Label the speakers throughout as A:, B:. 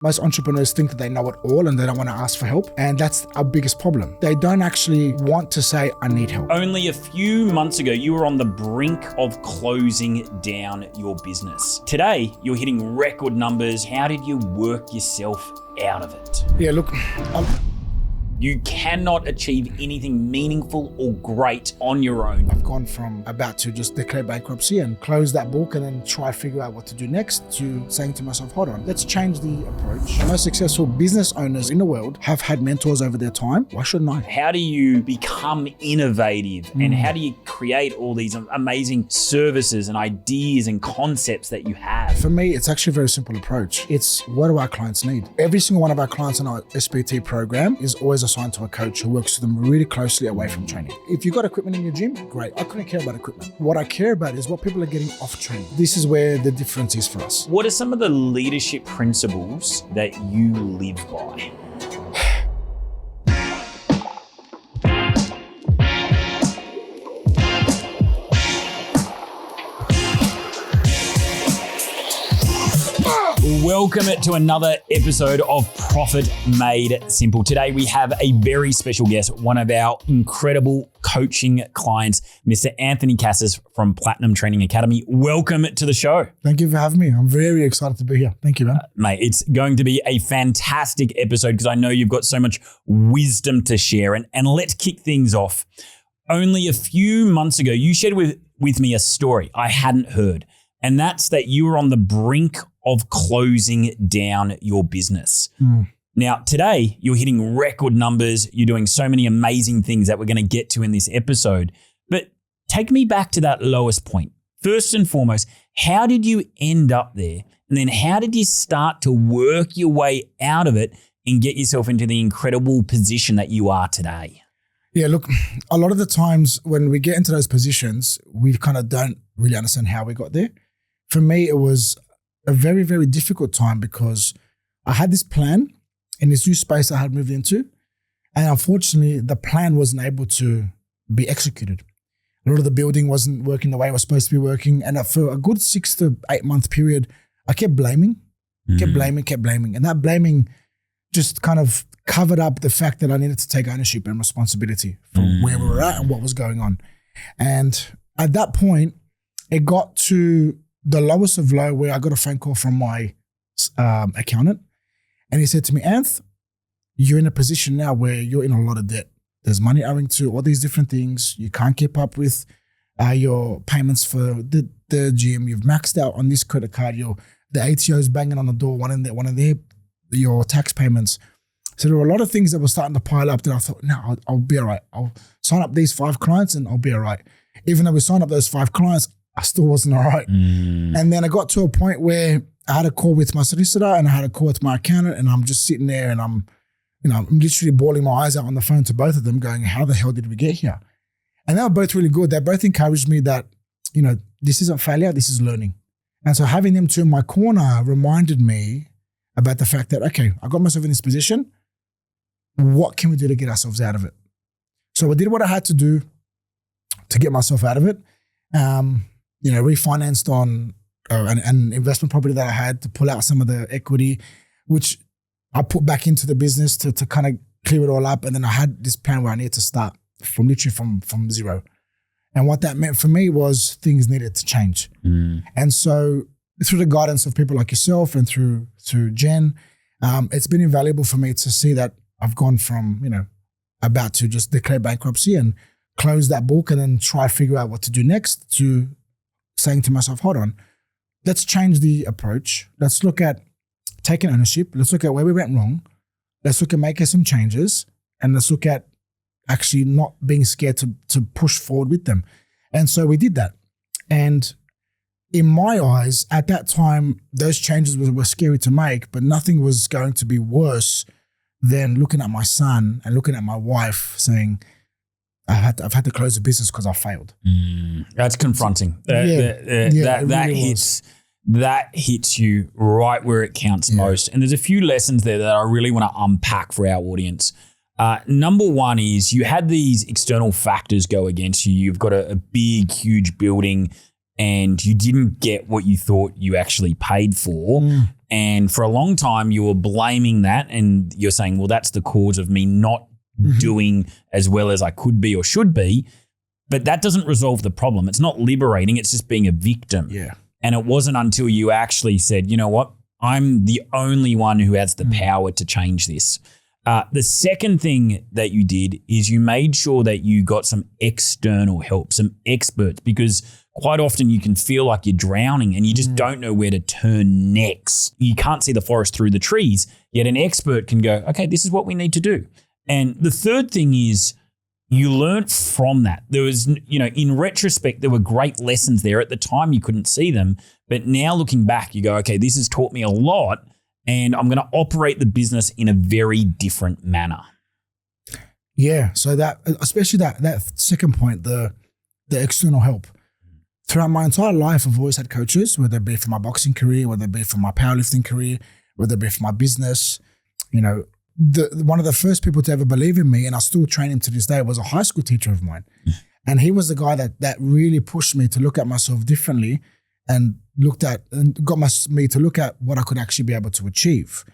A: Most entrepreneurs think that they know it all and they don't want to ask for help. And that's our biggest problem. They don't actually want to say, I need help.
B: Only a few months ago, you were on the brink of closing down your business. Today, you're hitting record numbers. How did you work yourself out of it?
A: Yeah, look,
B: You cannot achieve anything meaningful or great on your own.
A: I've gone from about to just declare bankruptcy and close that book and then try to figure out what to do next to saying to myself, hold on, let's change the approach. The most successful business owners in the world have had mentors over their time. Why shouldn't I?
B: How do you become innovative and how do you create all these amazing services and ideas and concepts that you have?
A: For me, it's actually a very simple approach. It's what do our clients need? Every single one of our clients in our SPT program is always assigned to a coach who works with them really closely away from training. If you've got equipment in your gym, great. I couldn't care about equipment. What I care about is what people are getting off training. This is where the difference is for us.
B: What are some of the leadership principles that you live by? Welcome to another episode of Profit Made Simple. Today we have a very special guest, one of our incredible coaching clients, Mr. Anthony Kassis from Platinum Training Academy. Welcome to the show.
A: Thank you for having me. I'm very excited to be here. Thank you, man.
B: Mate, it's going to be a fantastic episode because I know you've got so much wisdom to share. And let's kick things off. Only a few months ago, you shared with me a story I hadn't heard. And that's that you were on the brink of closing down your business. Now, today, you're hitting record numbers. You're doing so many amazing things that we're going to get to in this episode. But take me back to that lowest point. First and foremost, how did you end up there? And then how did you start to work your way out of it and get yourself into the incredible position that you are today?
A: Yeah, look, a lot of the times when we get into those positions, we kind of don't really understand how we got there. For me, it was a very, very difficult time because I had this plan in this new space I had moved into. And unfortunately, the plan wasn't able to be executed. A lot of the building wasn't working the way it was supposed to be working. And for a good 6 to 8 month period, I kept blaming. And that blaming just kind of covered up the fact that I needed to take ownership and responsibility for where we were at and what was going on. And at that point, it got to the lowest of low where I got a phone call from my accountant. And he said to me, Anth, you're in a position now where you're in a lot of debt. There's money owing to all these different things. You can't keep up with your payments for the gym. You've maxed out on this credit card. The ATO's banging on the door, one of your tax payments. So there were a lot of things that were starting to pile up that I thought, no, I'll be all right. I'll sign up these 5 clients and I'll be all right. Even though we signed up those 5 clients, I still wasn't all right. And then I got to a point where I had a call with my solicitor and I had a call with my accountant, and I'm just sitting there and I'm literally bawling my eyes out on the phone to both of them going, how the hell did we get here? And they were both really good. They both encouraged me that, this isn't failure, this is learning. And so having them two in my corner reminded me about the fact that, okay, I got myself in this position. What can we do to get ourselves out of it? So I did what I had to do to get myself out of it. Refinanced on an investment property that I had to pull out some of the equity, which I put back into the business to kind of clear it all up. And then I had this plan where I needed to start from zero. And what that meant for me was things needed to change. And so through the guidance of people like yourself and through Jen, it's been invaluable for me to see that I've gone from, about to just declare bankruptcy and close that book and then try to figure out what to do next to saying to myself, hold on, let's change the approach. Let's look at taking ownership. Let's look at where we went wrong. Let's look at making some changes, and let's look at actually not being scared to push forward with them. And so we did that. And in my eyes, at that time, those changes were scary to make, but nothing was going to be worse than looking at my son and looking at my wife saying, I've had to close the business because I failed.
B: That's confronting. That hits you right where it counts most. And there's a few lessons there that I really want to unpack for our audience. Number one is you had these external factors go against you. You've got a big, huge building and you didn't get what you thought you actually paid for. And for a long time, you were blaming that and you're saying, well, that's the cause of me not doing as well as I could be or should be. But that doesn't resolve the problem. It's not liberating. It's just being a victim.
A: Yeah.
B: And it wasn't until you actually said, you know what, I'm the only one who has the power to change this. The second thing that you did is you made sure that you got some external help, some experts, because quite often you can feel like you're drowning and you just don't know where to turn next. You can't see the forest through the trees, yet an expert can go, okay, this is what we need to do. And the third thing is you learned from that. There was, in retrospect, there were great lessons there. At the time, you couldn't see them. But now looking back, you go, okay, this has taught me a lot and I'm going to operate the business in a very different manner.
A: Yeah. So that, especially that second point, the external help. Throughout my entire life, I've always had coaches, whether it be for my boxing career, whether it be for my powerlifting career, whether it be for my business. One of the first people to ever believe in me, and I still train him to this day, was a high school teacher of mine. And he was the guy that really pushed me to look at myself differently and got me to look at what I could actually be able to achieve.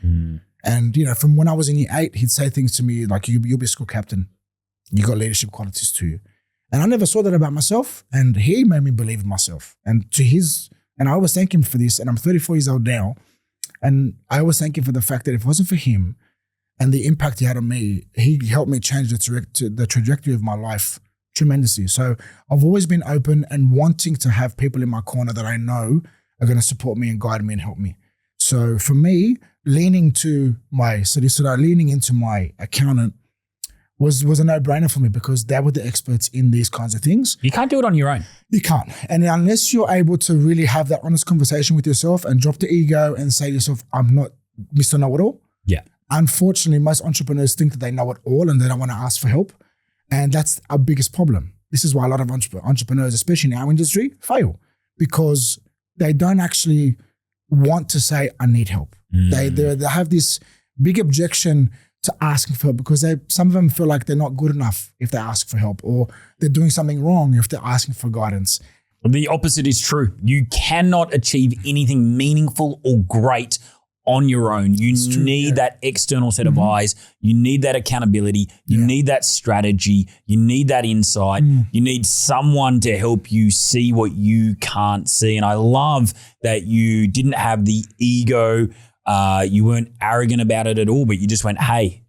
A: And, from when I was in year 8, he'd say things to me like, you'll be a school captain. You got leadership qualities to you. And I never saw that about myself. And he made me believe in myself. And I always thank him for this. And I'm 34 years old now. And I always thank him for the fact that if it wasn't for him, and the impact he had on me, he helped me change the trajectory of my life tremendously. So I've always been open and wanting to have people in my corner that I know are going to support me and guide me and help me. So for me, leaning into my accountant was a no-brainer for me because they were the experts in these kinds of things.
B: You can't do it on your own.
A: You can't. And unless you're able to really have that honest conversation with yourself and drop the ego and say to yourself, I'm not Mr. Know-it-all.
B: Yeah.
A: Unfortunately, most entrepreneurs think that they know it all and they don't want to ask for help. And that's our biggest problem. This is why a lot of entrepreneurs, especially in our industry, fail because they don't actually want to say, I need help. They have this big objection to asking for help because some of them feel like they're not good enough if they ask for help or they're doing something wrong if they're asking for guidance.
B: The opposite is true. You cannot achieve anything meaningful or great on your own. You need that external set of eyes. You need that accountability. You need that strategy. You need that insight. You need someone to help you see what you can't see. And I love that you didn't have the ego. You weren't arrogant about it at all, but you just went, hey,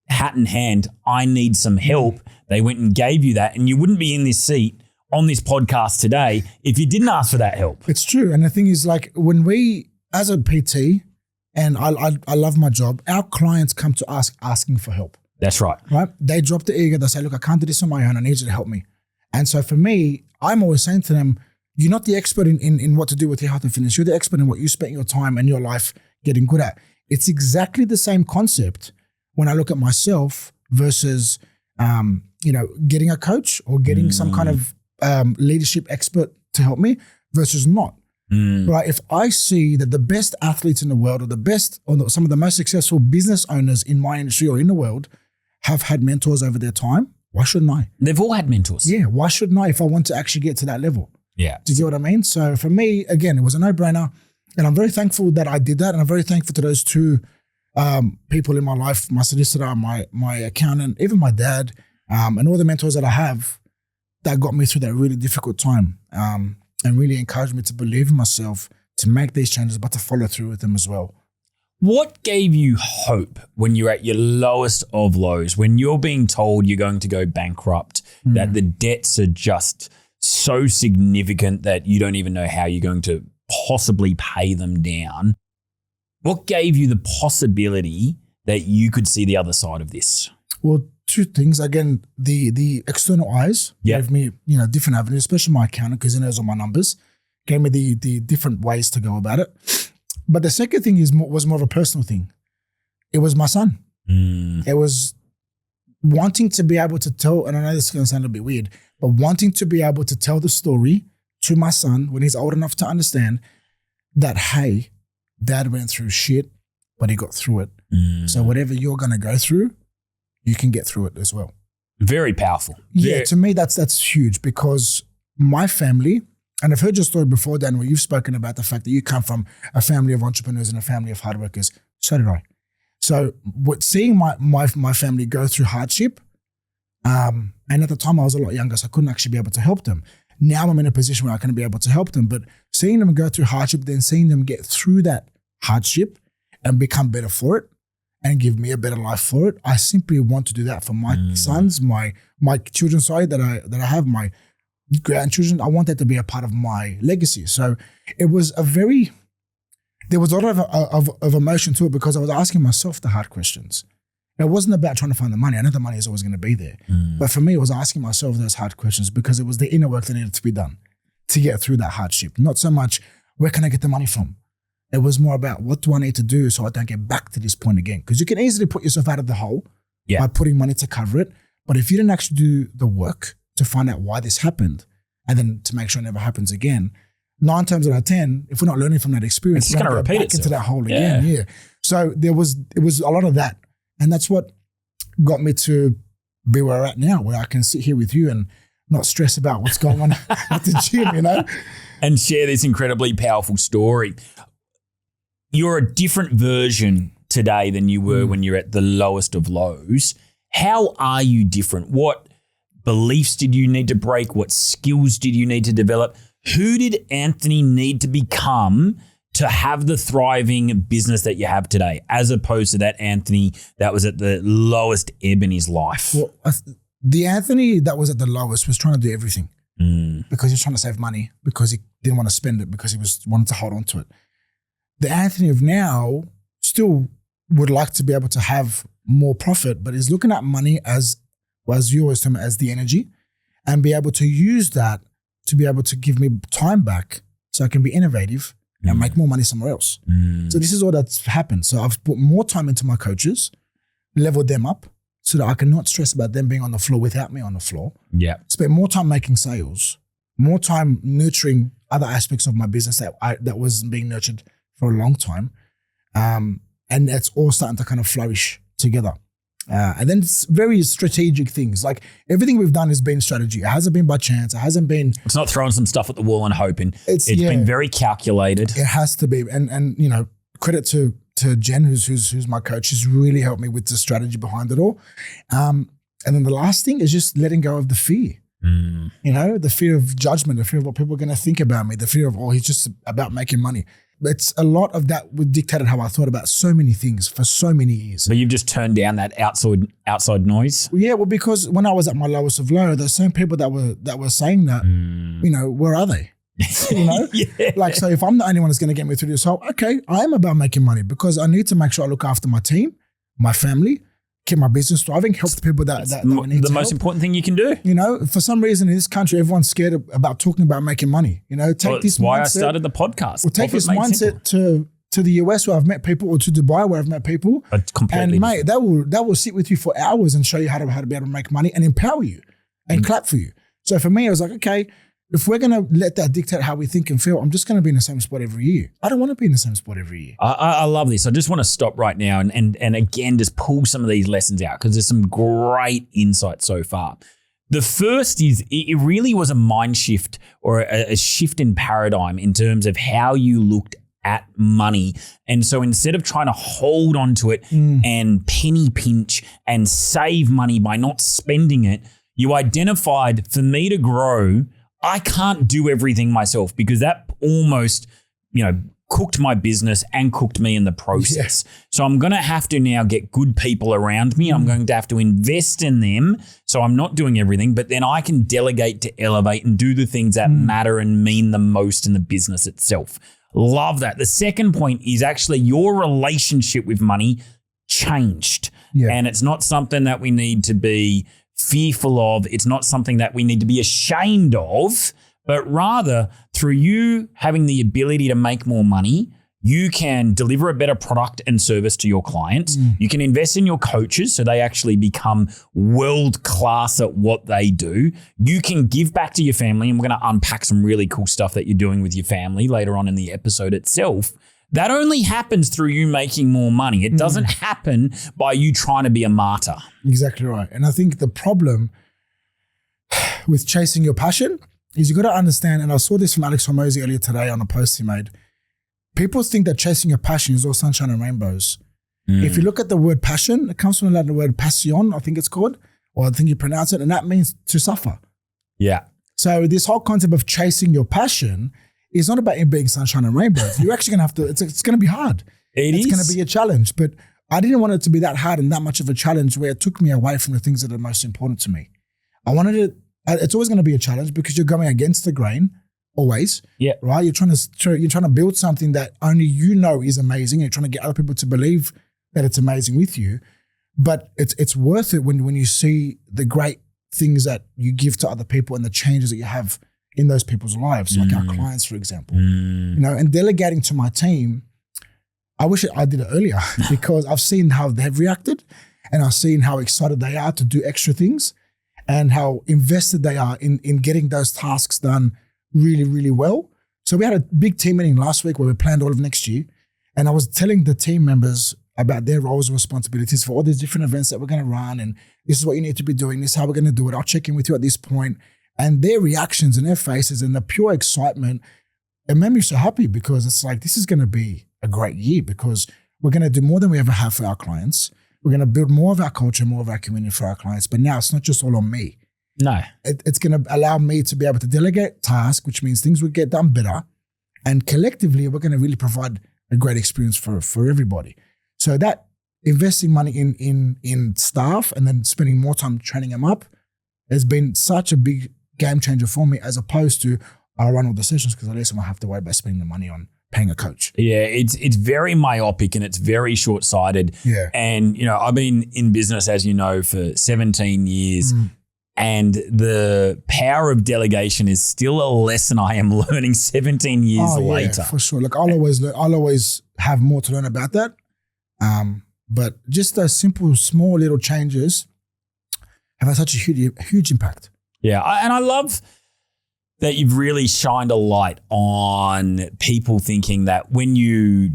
B: hat in hand, I need some help. They went and gave you that. And you wouldn't be in this seat on this podcast today if you didn't ask for that help.
A: It's true. And the thing is, like, when we, as a PT, and I love my job, our clients come to us asking for help.
B: That's right.
A: Right? They drop the ego. They say, look, I can't do this on my own. I need you to help me. And so for me, I'm always saying to them, you're not the expert in what to do with your health and fitness. You're the expert in what you spent your time and your life getting good at. It's exactly the same concept when I look at myself versus, getting a coach or getting some kind of leadership expert to help me versus not. Right? If I see that the best athletes in the world or some of the most successful business owners in my industry or in the world have had mentors over their time, why shouldn't I?
B: They've all had mentors.
A: Yeah. Why shouldn't I if I want to actually get to that level?
B: Yeah.
A: Do you get what I mean? So for me, again, it was a no-brainer. And I'm very thankful that I did that. And I'm very thankful to those two people in my life, my solicitor, my accountant, even my dad, and all the mentors that I have that got me through that really difficult time. And really encouraged me to believe in myself, to make these changes, but to follow through with them as well.
B: What gave you hope when you're at your lowest of lows, when you're being told you're going to go bankrupt, that the debts are just so significant that you don't even know how you're going to possibly pay them down? What gave you the possibility that you could see the other side of this?
A: Well, two things. Again, the external eyes gave me, different avenues, especially my accountant, because he knows all my numbers, gave me the different ways to go about it. But the second thing was more of a personal thing. It was my son. It was wanting to be able to tell, and I know this is going to sound a bit weird, but wanting to be able to tell the story to my son when he's old enough to understand that, hey, dad went through shit, but he got through it. So whatever you're going to go through, you can get through it as well.
B: Very powerful.
A: Yeah, to me, that's huge because my family And I've heard your story before, Dan, where you've spoken about the fact that you come from a family of entrepreneurs and a family of hard workers. So did I. So seeing my family go through hardship, and at the time I was a lot younger, so I couldn't actually be able to help them. Now I'm in a position where I can be able to help them, but seeing them go through hardship, then seeing them get through that hardship and become better for it and give me a better life for it, I simply want to do that for my sons, my children, that I have, my grandchildren. I want that to be a part of my legacy. So it was there was a lot of emotion to it because I was asking myself the hard questions. It wasn't about trying to find the money. I know the money is always going to be there. But for me, it was asking myself those hard questions because it was the inner work that needed to be done to get through that hardship. Not so much, where can I get the money from? It was more about, what do I need to do so I don't get back to this point again? Because you can easily put yourself out of the hole by putting money to cover it. But if you didn't actually do the work to find out why this happened and then to make sure it never happens again, 9 times out of 10, if we're not learning from that experience,
B: it's going to repeat
A: itself into that hole again. Yeah. So it was a lot of that. And that's what got me to be where I'm at now, where I can sit here with you and not stress about what's going on at the gym, you know?
B: And share this incredibly powerful story. You're a different version today than you were when you're at the lowest of lows. How are you different? What beliefs did you need to break? What skills did you need to develop? Who did Anthony need to become to have the thriving business that you have today, as opposed to that Anthony that was at the lowest ebb in his life?
A: Well, the Anthony that was at the lowest was trying to do everything because he was trying to save money, because he didn't want to spend it, because he wanted to hold on to it. The Anthony of now still would like to be able to have more profit, but is looking at money as you always tell me, as the energy, and be able to use that to be able to give me time back so I can be innovative and make more money somewhere else. So this is all that's happened. So I've put more time into my coaches, leveled them up so that I can not stress about them being on the floor without me on the floor. Yeah. Spend more time making sales, more time nurturing other aspects of my business that wasn't being nurtured for a long time. And it's all starting to kind of flourish together. And then it's very strategic things. Like everything we've done has been strategy. It hasn't been by chance. It hasn't been.
B: It's not throwing some stuff at the wall and hoping. It's been very calculated.
A: It has to be. And you know, credit to Jen, who's my coach, who's really helped me with the strategy behind it all. And then the last thing is just letting go of the fear. You know, the fear of judgment, the fear of what people are going to think about me, the fear of, he's just about making money. It's a lot of that dictated how I thought about so many things for so many years.
B: But you've just turned down that outside noise?
A: Yeah, well, because when I was at my lowest of low, there's same people that were saying that, you know, where are they? You know? Like, so if I'm the only one that's going to get me through this whole, okay, I am about making money because I need to make sure I look after my team, my family, keep my business thriving, help the people that we need
B: the
A: to
B: most
A: help.
B: Important thing you can do.
A: You know, for some reason in this country, everyone's scared about talking about making money. You know, take this mindset. That's why I
B: started the podcast.
A: Well, take this mindset to the US where I've met people, or to Dubai where I've met people.
B: Completely.
A: And mate, that will sit with you for hours and show you how to be able to make money and empower you and clap for you. So for me, I was like, okay, if we're going to let that dictate how we think and feel, I'm just going to be in the same spot every year. I don't want to be in the same spot every year.
B: I love this. I just want to stop right now and again, just pull some of these lessons out because there's some great insight so far. The first is it really was a mind shift or a shift in paradigm in terms of how you looked at money. And so instead of trying to hold on to it and penny pinch and save money by not spending it, you identified, for me to grow, I can't do everything myself because that almost, cooked my business and cooked me in the process. Yeah. So I'm going to have to now get good people around me. I'm going to have to invest in them. So I'm not doing everything, but then I can delegate to elevate and do the things that matter and mean the most in the business itself. Love that. The second point is actually your relationship with money changed. Yeah. And it's not something that we need to be fearful of. It's not something that we need to be ashamed of, but rather through you having the ability to make more money, you can deliver a better product and service to your clients. You can invest in your coaches so they actually become world-class at what they do. You can give back to your family, and we're going to unpack some really cool stuff that you're doing with your family later on in the episode itself. That only happens through you making more money. It doesn't happen by you trying to be a martyr.
A: Exactly right. And I think the problem with chasing your passion is you got to understand, and I saw this from Alex Hormozy earlier today on a post he made. People think that chasing your passion is all sunshine and rainbows. If you look at the word passion, it comes from the Latin word passion, I think it's called, or I think you pronounce it, and that means to suffer.
B: Yeah.
A: So this whole concept of chasing your passion is not about it being sunshine and rainbows. You're actually going to have to, it's going to be hard. It's going to be a challenge, but I didn't want it to be that hard and that much of a challenge where it took me away from the things that are most important to me. I wanted it, it's always going to be a challenge because you're going against the grain, always.
B: Yeah.
A: Right? You're trying to build something that only you know is amazing. You're trying to get other people to believe that it's amazing with you. But it's worth it when you see the great things that you give to other people and the changes that you have in those people's lives, like our clients, for example. You know, and delegating to my team, I wish I did it earlier because I've seen how they've reacted and I've seen how excited they are to do extra things and how invested they are in getting those tasks done really, really well. So we had a big team meeting last week where we planned all of next year. And I was telling the team members about their roles and responsibilities for all these different events that we're going to run. And this is what you need to be doing. This is how we're going to do it. I'll check in with you at this point. And their reactions and their faces and the pure excitement, it made me so happy because it's like, this is going to be a great year because we're going to do more than we ever have for our clients. We're going to build more of our culture, more of our community for our clients. But now it's not just all on me.
B: No.
A: It's going to allow me to be able to delegate tasks, which means things will get done better. And collectively, we're going to really provide a great experience for everybody. So that investing money in staff and then spending more time training them up has been such a big game changer for me, as opposed to I'll run all the sessions because at least I don't have to worry about spending the money on paying a coach.
B: Yeah, it's very myopic and it's very short-sighted.
A: Yeah.
B: And, you know, I've been in business, as you know, for 17 years. And the power of delegation is still a lesson I am learning 17 years later.
A: For sure. Like I'll always have more to learn about that. But just those simple, small little changes have had such a huge impact.
B: Yeah. And I love that you've really shined a light on people thinking that when you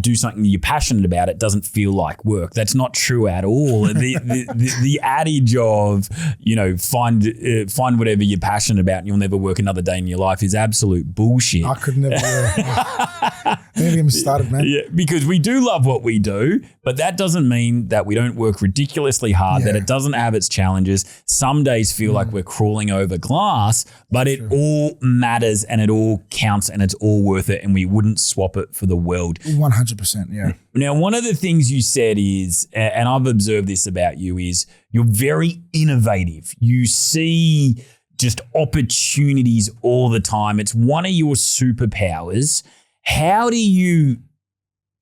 B: do something you're passionate about, it doesn't feel like work. That's not true at all. The adage of, you know, find whatever you're passionate about and you'll never work another day in your life is absolute bullshit.
A: I could never. Don't get me started, man.
B: Yeah, because we do love what we do, but that doesn't mean that we don't work ridiculously hard, that it doesn't have its challenges. Some days feel like we're crawling over glass, but it all matters and it all counts and it's all worth it, and we wouldn't swap it for the world.
A: 100%, yeah.
B: Now, one of the things you said is, and I've observed this about you, is you're very innovative. You see just opportunities all the time. It's one of your superpowers. How do you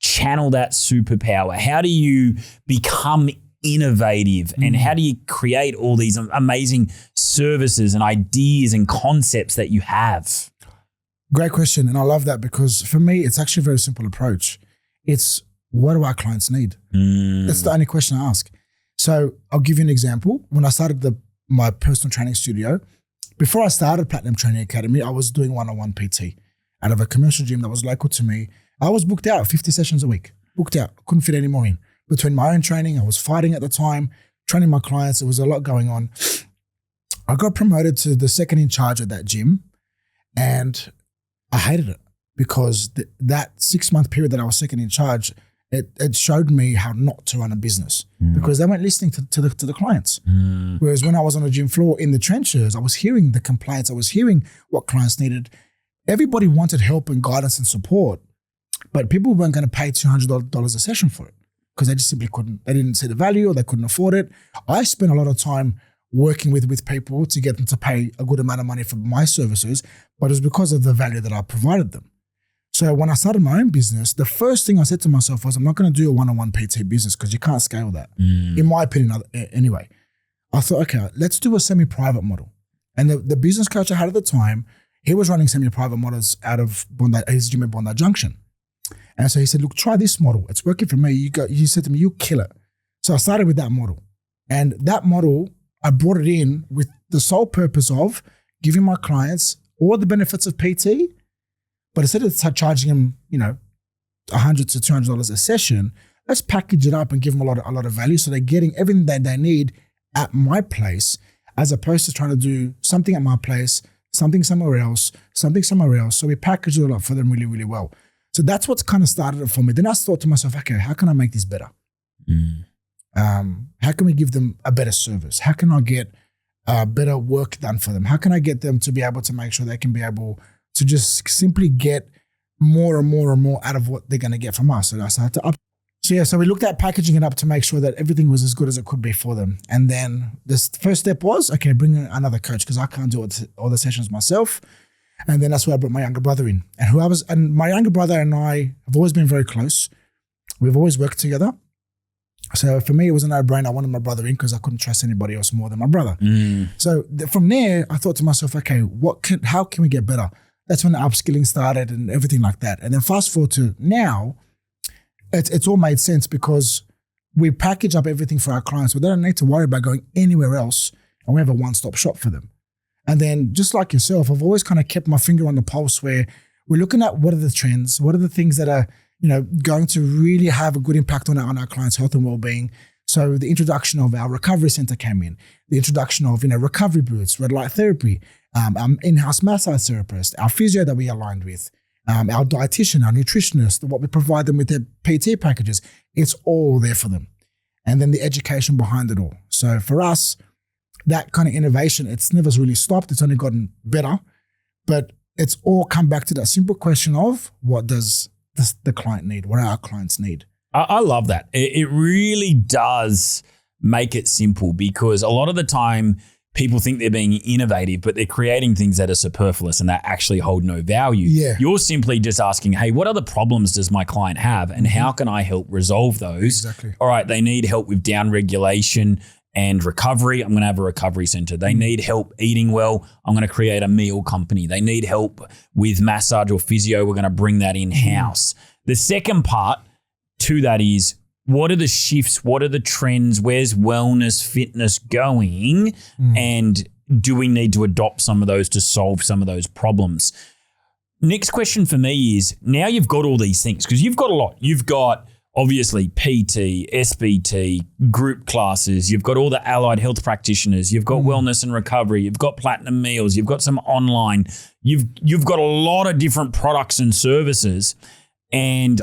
B: channel that superpower? How do you become innovative and how do you create all these amazing services and ideas and concepts that you have?
A: Great question. And I love that because for me, it's actually a very simple approach. It's what do our clients need? That's the only question I ask. So I'll give you an example. When I started my personal training studio, before I started Platinum Training Academy, I was doing one-on-one PT out of a commercial gym that was local to me. I was booked out 50 sessions a week, booked out, couldn't fit any more in. Between my own training, I was fighting at the time, training my clients, there was a lot going on. I got promoted to the second in charge of that gym and I hated it because that 6-month period that I was second in charge, it showed me how not to run a business because they weren't listening to the clients. Whereas when I was on the gym floor in the trenches, I was hearing the complaints, I was hearing what clients needed. Everybody wanted help and guidance and support, but people weren't going to pay $200 a session for it because they just simply couldn't. They didn't see the value or they couldn't afford it. I spent a lot of time working with people to get them to pay a good amount of money for my services, but it was because of the value that I provided them. So when I started my own business, the first thing I said to myself was, I'm not going to do a one-on-one PT business because you can't scale that, in my opinion anyway. I thought, okay, let's do a semi-private model. And the business coach I had at the time, he was running semi-private models out of his gym at Bondi Junction. And so he said, look, try this model. It's working for me. You said to me, you'll kill it. So I started with that model. And that model, I brought it in with the sole purpose of giving my clients all the benefits of PT, but instead of charging them, $100 to $200 a session, let's package it up and give them a lot of value so they're getting everything that they need at my place, as opposed to trying to do something at my place, something somewhere else, something somewhere else. So we packaged it all up for them really, really well. So that's what's kind of started it for me. Then I thought to myself, okay, how can I make this better? How can we give them a better service? How can I get better work done for them? How can I get them to be able to make sure they can be able to just simply get more and more and more out of what they're going to get from us? So I started to up. So we looked at packaging it up to make sure that everything was as good as it could be for them. And then this first step was, okay, bring in another coach because I can't do all the sessions myself. And then that's where I brought my younger brother in. And my younger brother and I have always been very close. We've always worked together. So for me, it was a no-brainer. I wanted my brother in because I couldn't trust anybody else more than my brother. So from there, I thought to myself, okay, how can we get better? That's when the upskilling started and everything like that. And then fast forward to now, it's all made sense because we package up everything for our clients, but they don't need to worry about going anywhere else, and we have a one-stop shop for them. And then just like yourself, I've always kind of kept my finger on the pulse where we're looking at what are the trends, what are the things that are going to really have a good impact on our clients' health and well-being. So the introduction of our recovery center came in, the introduction of recovery boots, red light therapy, our in-house massage therapist, our physio that we aligned with, our dietitian, our nutritionist, what we provide them with their PT packages. It's all there for them. And then the education behind it all. So for us, that kind of innovation, it's never really stopped. It's only gotten better. But it's all come back to that simple question of what does the client need? What do our clients need?
B: I love that. It really does make it simple because a lot of the time people think they're being innovative, but they're creating things that are superfluous and that actually hold no value.
A: Yeah.
B: You're simply just asking, hey, what other problems does my client have and how can I help resolve those?
A: Exactly.
B: All right, they need help with down regulation and recovery. I'm going to have a recovery center. They need help eating well. I'm going to create a meal company. They need help with massage or physio. We're going to bring that in-house. The second part to that is, what are the shifts? What are the trends? Where's wellness, fitness going? And do we need to adopt some of those to solve some of those problems? Next question for me is, now you've got all these things, because you've got a lot. You've got obviously PT, SBT, group classes. You've got all the allied health practitioners. You've got wellness and recovery. You've got platinum meals. You've got some online. You've got a lot of different products and services. And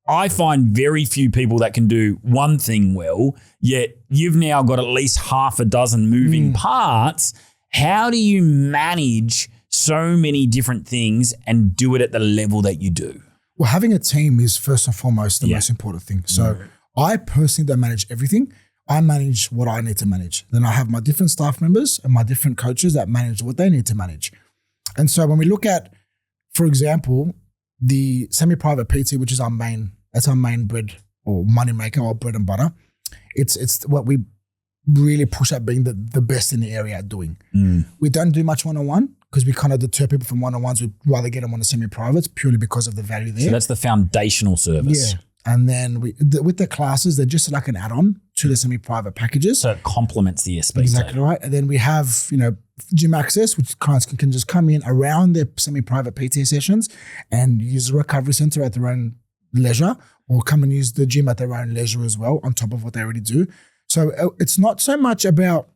B: I find very few people that can do one thing well, yet you've now got at least half a dozen moving parts. How do you manage so many different things and do it at the level that you do?
A: Well, having a team is first and foremost the most important thing. So I personally don't manage everything. I manage what I need to manage. Then I have my different staff members and my different coaches that manage what they need to manage. And so when we look at, for example, the semi-private PT, which is our main bread or money maker or bread and butter, it's what we really push at being the best in the area at doing. We don't do much one-on-one because we kind of deter people from one-on-ones. We'd rather get them on the semi-privates purely because of the value there.
B: So that's the foundational service.
A: Yeah. And then with the classes, they're just like an add-on to the semi-private packages.
B: So it complements the SBT.
A: Exactly right. And then we have, gym access, which clients can just come in around their semi-private PT sessions and use the recovery center at their own leisure, or come and use the gym at their own leisure as well on top of what they already do. So it's not so much about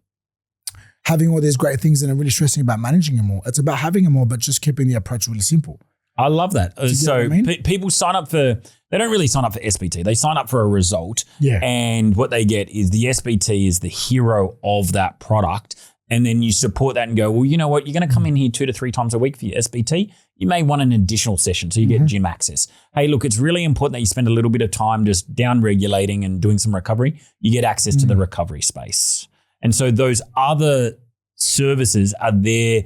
A: having all these great things and really stressing about managing them all. It's about having them all, but just keeping the approach really simple.
B: I love that. So
A: what I mean?
B: People sign up they don't really sign up for SBT. They sign up for a result.
A: Yeah.
B: And what they get is the SBT is the hero of that product. And then you support that and go, well, you know what? You're going to come in here 2 to 3 times a week for your SBT. You may want an additional session, so you get gym access. Hey, look, it's really important that you spend a little bit of time just down regulating and doing some recovery. You get access to the recovery space. And so those other services are there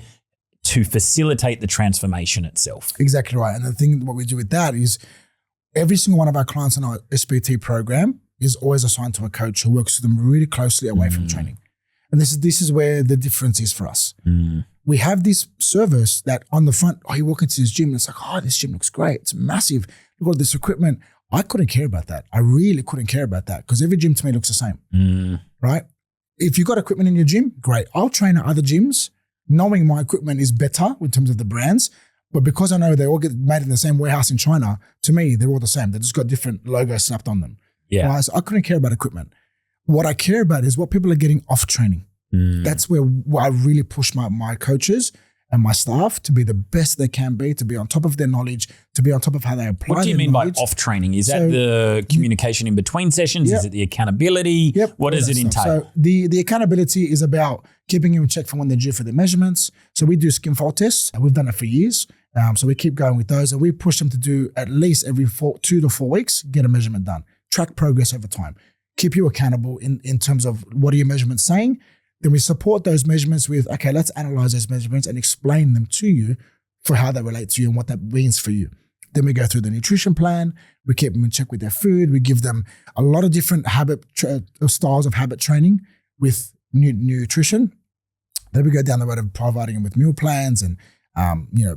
B: to facilitate the transformation itself.
A: Exactly right. And the thing, what we do with that is every single one of our clients in our SBT program is always assigned to a coach who works with them really closely away from training. And this is where the difference is for us. We have this service that on the front, you walk into this gym and it's like, this gym looks great. It's massive. Look at all this equipment. I couldn't care about that. I really couldn't care about that because every gym to me looks the same, right? If you've got equipment in your gym, great. I'll train at other gyms knowing my equipment is better in terms of the brands, but because I know they all get made in the same warehouse in China, to me, they're all the same. They just got different logos snapped on them.
B: Yeah.
A: Right? So I couldn't care about equipment. What I care about is what people are getting off training. That's where I really push my coaches and my staff to be the best they can be, to be on top of their knowledge, to be on top of how they apply.
B: What do you mean by off training? Is that the communication in between sessions? Is it the accountability? What does it entail?
A: So the accountability is about keeping you in check for when they're due for their measurements. So we do skin fold tests, and we've done it for years. So we keep going with those, and we push them to do at least every 2 to 4 weeks, get a measurement done, track progress over time, keep you accountable in terms of what are your measurements saying. Then we support those measurements with, okay, let's analyze those measurements and explain them to you for how they relate to you and what that means for you. Then we go through the nutrition plan. We keep them in check with their food. We give them a lot of different styles of habit training with nutrition. Then we go down the road of providing them with meal plans and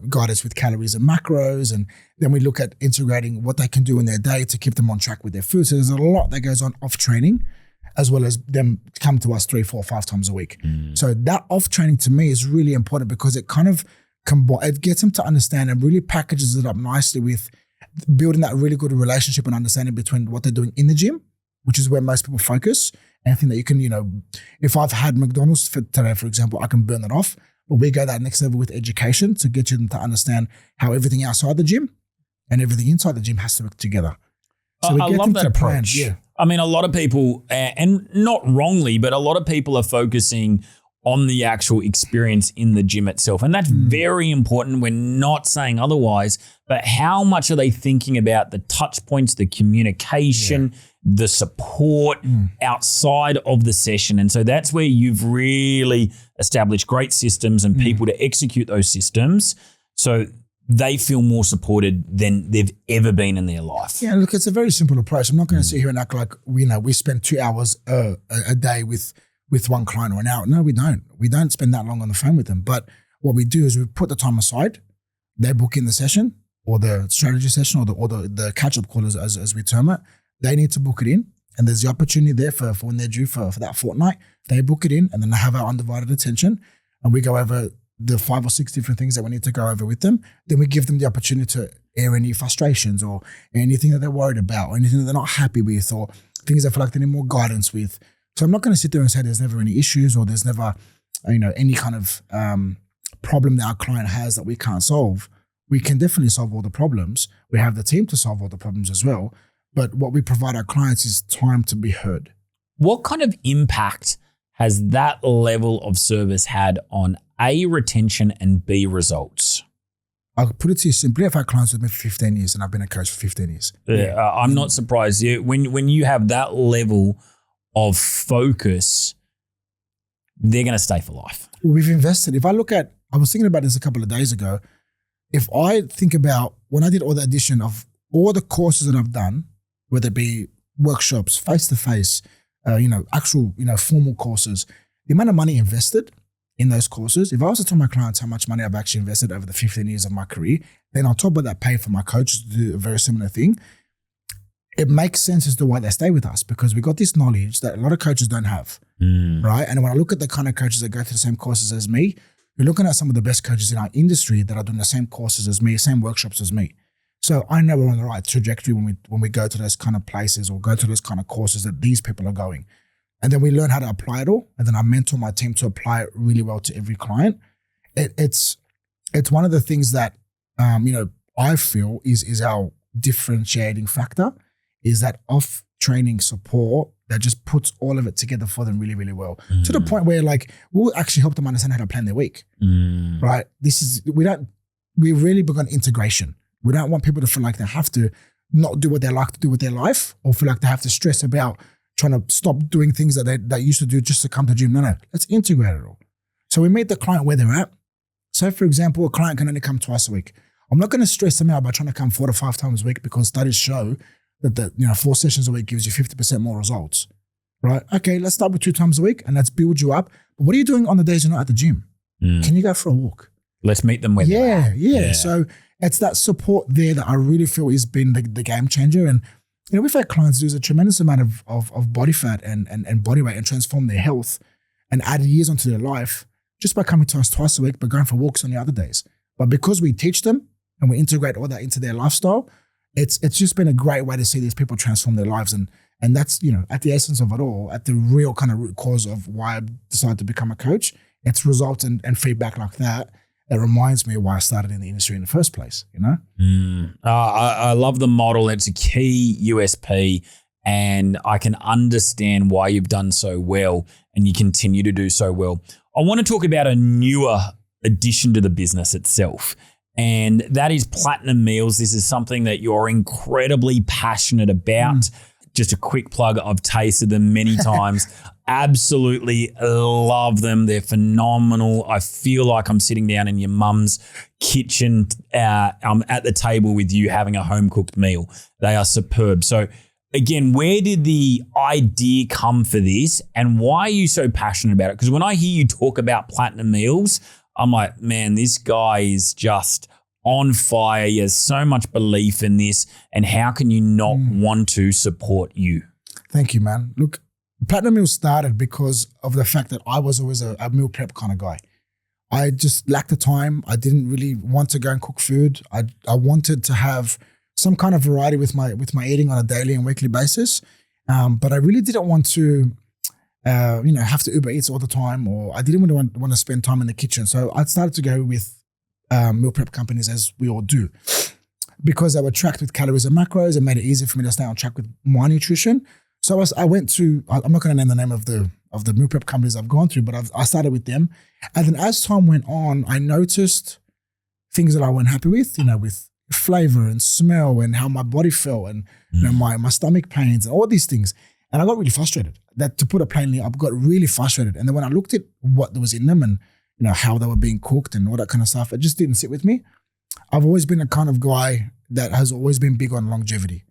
A: guidance with calories and macros. And then we look at integrating what they can do in their day to keep them on track with their food. So there's a lot that goes on off training, as well as them come to us 3, 4, 5 times a week. So that off training to me is really important because it kind of it gets them to understand and really packages it up nicely with building that really good relationship and understanding between what they're doing in the gym, which is where most people focus. Anything that you can, if I've had McDonald's for today, for example, I can burn it off. But we go that next level with education to get you to understand how everything outside the gym and everything inside the gym has to work together. So
B: I love that approach. I mean, a lot of people, and not wrongly, but a lot of people are focusing on the actual experience in the gym itself. And that's very important. We're not saying otherwise, but how much are they thinking about the touch points, the communication, the support outside of the session? And so that's where you've really established great systems and people to execute those systems. So they feel more supported than they've ever been in their life.
A: Yeah, look, it's a very simple approach. I'm not going to sit here and act like we spend 2 hours a day with one client or an hour. No, we don't. We don't spend that long on the phone with them. But what we do is we put the time aside. They book in the session or the strategy session or the catch-up call as we term it. They need to book it in. And there's the opportunity there for when they're due for that fortnight. They book it in and then they have our undivided attention. And we go over the 5 or 6 different things that we need to go over with them. Then we give them the opportunity to air any frustrations or anything that they're worried about or anything that they're not happy with or things they feel like they need more guidance with. So I'm not going to sit there and say there's never any issues or there's never, any kind of problem that our client has that we can't solve. We can definitely solve all the problems. We have the team to solve all the problems as well. But what we provide our clients is time to be heard.
B: What kind of impact has that level of service had on A, retention, and B, results?
A: I'll put it to you simply. I've had clients with me for 15 years and I've been a coach for 15 years.
B: I'm not surprised. When you have that level of focus, they're going to stay for life.
A: We've invested. I was thinking about this a couple of days ago. If I think about when I did all the addition of all the courses that I've done, whether it be workshops, face-to-face, actual, formal courses, the amount of money invested in those courses, if I was to tell my clients how much money I've actually invested over the 15 years of my career, then on top of that, pay for my coaches to do a very similar thing, it makes sense as to why they stay with us because we got this knowledge that a lot of coaches don't have, right? And when I look at the kind of coaches that go through the same courses as me, we're looking at some of the best coaches in our industry that are doing the same courses as me, same workshops as me. So I know we're on the right trajectory when we go to those kind of places or go to those kind of courses that these people are going. And then we learn how to apply it all. And then I mentor my team to apply it really well to every client. It's one of the things that, I feel is our differentiating factor is that off training support that just puts all of it together for them really, really well. To the point where we'll actually help them understand how to plan their week, right? We really begun integration. We don't want people to feel like they have to not do what they like to do with their life or feel like they have to stress about trying to stop doing things that they used to do just to come to the gym. No, let's integrate it all. So we meet the client where they're at. So for example, a client can only come twice a week. I'm not going to stress them out by trying to come 4 to 5 times a week because studies show that 4 sessions a week gives you 50% more results, right? Okay, let's start with 2 times a week and let's build you up. But what are you doing on the days you're not at the gym? Can you go for a walk?
B: Let's meet them where they're at.
A: Yeah. So it's that support there that I really feel has been the game changer. And we've had clients lose a tremendous amount of body fat and body weight and transform their health and add years onto their life just by coming to us twice a week, but going for walks on the other days. But because we teach them and we integrate all that into their lifestyle, it's just been a great way to see these people transform their lives. And that's, at the essence of it all, at the real kind of root cause of why I decided to become a coach, it's results and feedback like that. that reminds me of why I started in the industry in the first place, you know?
B: I love the model. It's a key USP, and I can understand why you've done so well and you continue to do so well. I want to talk about a newer addition to the business itself, and that is Platinum Meals. This is something that you're incredibly passionate about. Just a quick plug, I've tasted them many times. Absolutely love them. They're phenomenal. I feel like I'm sitting down in your mum's kitchen. I'm at the table with you having a home-cooked meal. They are superb. So again, where did the idea come for this, and why are you so passionate about it? Because when I hear you talk about Platinum Meals, I'm like, man, this guy is just on fire. He has so much belief in this, and how can you not want to support you?
A: Thank you, man. Look, Platinum Meals started because of the fact that I was always a meal prep kind of guy. I just lacked the time. I didn't really want to go and cook food. I wanted to have some kind of variety with my eating on a daily and weekly basis, but I really didn't want to, have to Uber Eats all the time, or I didn't really want to spend time in the kitchen. So I started to go with meal prep companies, as we all do, because they were tracked with calories and macros and made it easy for me to stay on track with my nutrition. So I went to, I'm not going to name the name of the meal prep companies I've gone through, but I started with them. And then as time went on, I noticed things that I wasn't happy with, with flavor and smell and how my body felt and my stomach pains and all these things. And I got really frustrated. That, to put it plainly, I got really frustrated. And then when I looked at what was in them and how they were being cooked and all that kind of stuff, it just didn't sit with me. I've always been a kind of guy that has always been big on longevity.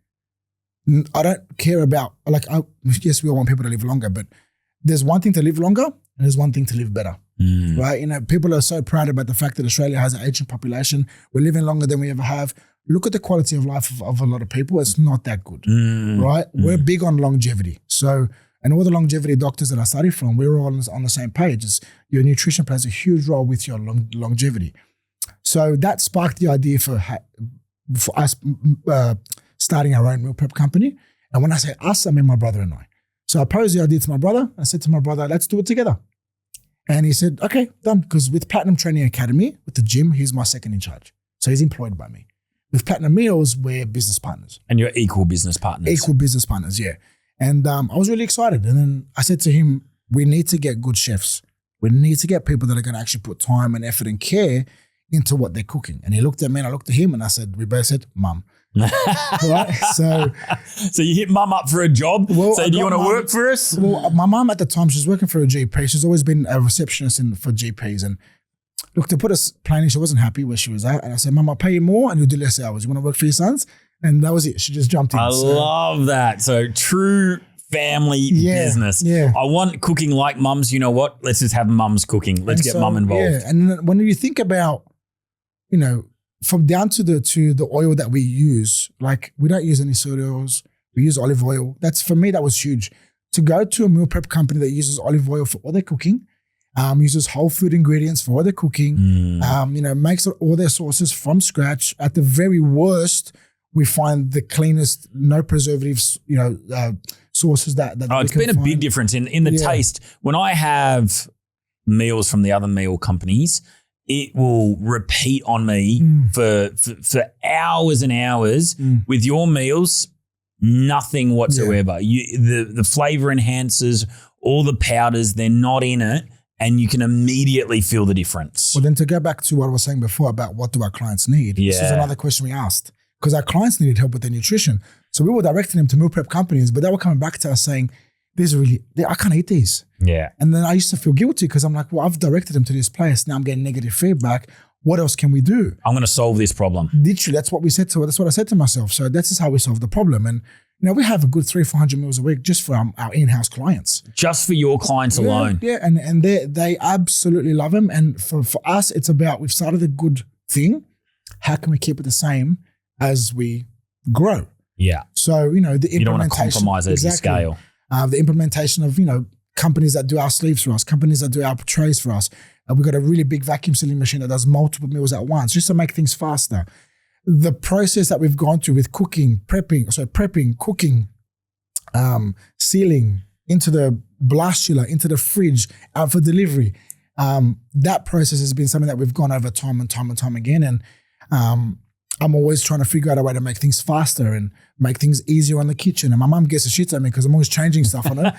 A: I don't care about, yes, we all want people to live longer, but there's one thing to live longer and there's one thing to live better, right? People are so proud about the fact that Australia has an aging population. We're living longer than we ever have. Look at the quality of life of a lot of people. It's not that good, right? We're big on longevity. So, and all the longevity doctors that I study from, we're all on the same page. Your nutrition plays a huge role with your longevity. So that sparked the idea for us starting our own meal prep company. And when I say us, I mean my brother and I. So I posed the idea to my brother. I said to my brother, let's do it together. And he said, okay, done. Because with Platinum Training Academy, with the gym, he's my second in charge. So he's employed by me. With Platinum Meals, we're business partners.
B: And you're equal business partners.
A: Equal business partners, yeah. And I was really excited. And then I said to him, we need to get good chefs. We need to get people that are going to actually put time and effort and care into what they're cooking. And he looked at me and I looked at him and we both said, Mum. Right? So
B: you hit Mum up for a job. Well, so do you want to work for us?
A: Well, my mum at the time, she was working for a GP. She's always been a receptionist for GPs. And look, to put us plainly, she wasn't happy where she was at. And I said, Mum, I'll pay you more and you'll do less hours. You want to work for your sons? And that was it. She just jumped in.
B: I love that. So true family business.
A: Yeah.
B: I want cooking like mums. You know what? Let's just have mums cooking. Let's get mum involved.
A: Yeah. And when you think about, from down to the oil that we use, like we don't use any soy oils. We use olive oil. For me, that was huge. To go to a meal prep company that uses olive oil for all their cooking, uses whole food ingredients for all their cooking, makes all their sauces from scratch. At the very worst, we find the cleanest, no preservatives, sauces that
B: it's been a big difference in the taste. When I have meals from the other meal companies, it will repeat on me for hours and hours. With your meals, nothing whatsoever. The flavor enhancers, all the powders, they're not in it, and you can immediately feel the difference.
A: Well, then to go back to what I was saying before about what do our clients need, this is another question we asked, because our clients needed help with their nutrition. So we were directing them to meal prep companies, but they were coming back to us saying, I can't eat these.
B: Yeah.
A: And then I used to feel guilty because I'm like, well, I've directed them to this place. Now I'm getting negative feedback. What else can we do?
B: I'm going to solve this problem.
A: Literally, that's what I said to myself. So that's just how we solve the problem. And we have a good 300-400 meals a week just for our in-house clients.
B: Just for your clients alone.
A: Yeah, and they absolutely love them. And for us, it's about, we've started a good thing. How can we keep it the same as we grow?
B: Yeah.
A: So, the implementation.
B: You don't want to compromise as you scale.
A: The implementation of, companies that do our sleeves for us, companies that do our trays for us. We've got a really big vacuum sealing machine that does multiple meals at once just to make things faster. The process that we've gone through with cooking, prepping, cooking, sealing into the blast chiller, into the fridge, out for delivery. that process has been something that we've gone over time and time again. And I'm always trying to figure out a way to make things faster and make things easier on the kitchen. And my mum gets the shit at me because I'm always changing stuff on her.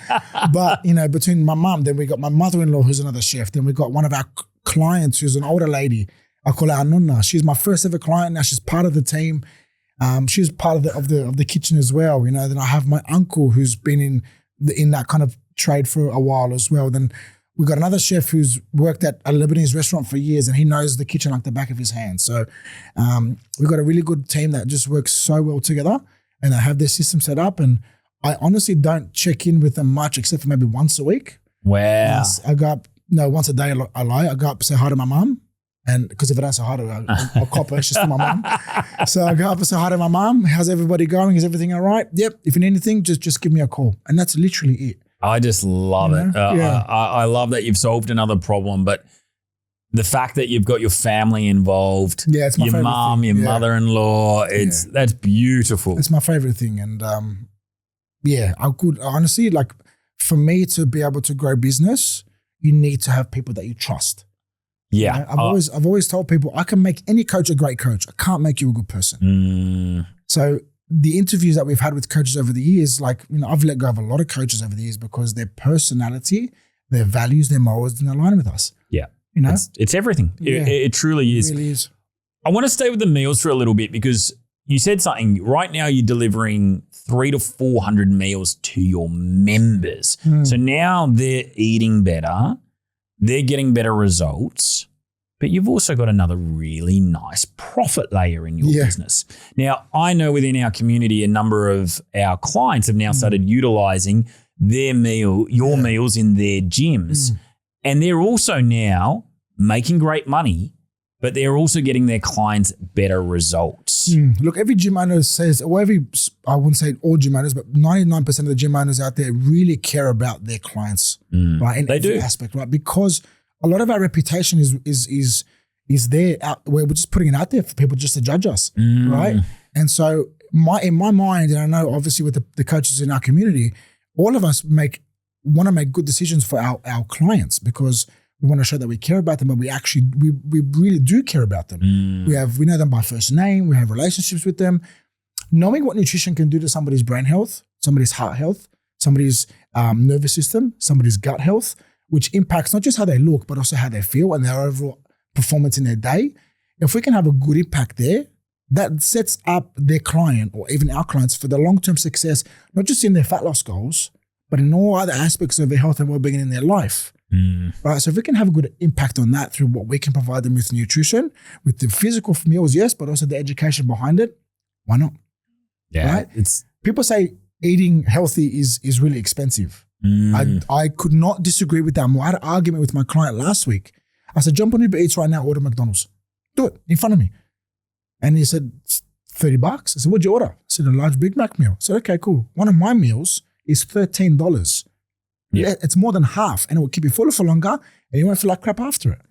A: But, between my mum, then we got my mother-in-law who's another chef. Then we got one of our clients who's an older lady. I call her Nonna. She's my first ever client. Now she's part of the team. She's part of the kitchen as well. Then I have my uncle who's been in that kind of trade for a while as well. Then we got another chef who's worked at a Lebanese restaurant for years, and he knows the kitchen like the back of his hand. So we've got a really good team that just works so well together, and they have their system set up. And I honestly don't check in with them much except for maybe once a week.
B: Wow.
A: I go up, once a day I lie. I go up, say hi to my mum. And because if I don't say hi to her, I'll cop her. She's for my mum. So I go up and say hi to my mum. How's everybody going? Is everything all right? Yep. If you need anything, just give me a call. And that's literally it.
B: I just love it.
A: Yeah.
B: I love that you've solved another problem, but the fact that you've got your family involved,
A: it's my
B: your mum, your mother-in-law, that's beautiful.
A: It's my favorite thing. And I could honestly, like, for me to be able to grow business, you need to have people that you trust.
B: Yeah.
A: I've always told people I can make any coach a great coach. I can't make you a good person. So the interviews that we've had with coaches over the years, like, I've let go of a lot of coaches over the years because their personality, their values, their morals didn't align with us.
B: Yeah. It's everything.
A: Yeah.
B: It truly is.
A: It really is.
B: I want to stay with the meals for a little bit because you said something. Right now you're delivering 300 to 400 meals to your members. So now they're eating better. They're getting better results, but you've also got another really nice profit layer in your business. Now, I know within our community, a number of our clients have now started utilizing your meals in their gyms. And they're also now making great money, but they're also getting their clients better results.
A: Look, every gym owner says, I wouldn't say all gym owners, but 99% of the gym owners out there really care about their clients, right? In every aspect, right? Because a lot of our reputation is there. We're just putting it out there for people just to judge us, right? And so in my mind, and I know obviously with the coaches in our community, all of us want to make good decisions for our clients because we want to show that we care about them, but we really do care about them. We know them by first name. We have relationships with them. Knowing what nutrition can do to somebody's brain health, somebody's heart health, somebody's nervous system, somebody's gut health, which impacts not just how they look, but also how they feel and their overall performance in their day. If we can have a good impact there, that sets up their client or even our clients for the long-term success, not just in their fat loss goals, but in all other aspects of their health and well-being in their life. Right. So if we can have a good impact on that through what we can provide them with nutrition, with the physical meals, yes, but also the education behind it, why not?
B: Yeah.
A: Right? People say eating healthy is really expensive. I could not disagree with that. I had an argument with my client last week. I said, jump on Uber Eats right now, order McDonald's. Do it in front of me. And he said, it's $30. I said, what'd you order? I said, a large Big Mac meal. I said, okay, cool. One of my meals is $13. Yeah. It's more than half, and it will keep you fuller for longer, and you won't feel like crap after it.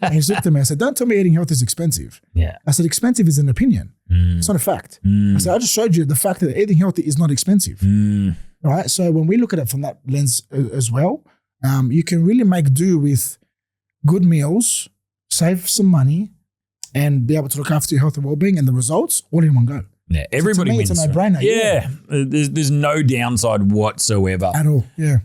A: And he looked at me, I said, don't tell me eating healthy is expensive.
B: Yeah.
A: I said, expensive is an opinion. It's not a fact. I said, I just showed you the fact that eating healthy is not expensive. All right. So when we look at it from that lens as well, you can really make do with good meals, save some money, and be able to look after your health and well-being, and the results all in one go.
B: Yeah, everybody wins.
A: It's a no-brainer.
B: Yeah. There's no downside whatsoever.
A: At all, yeah.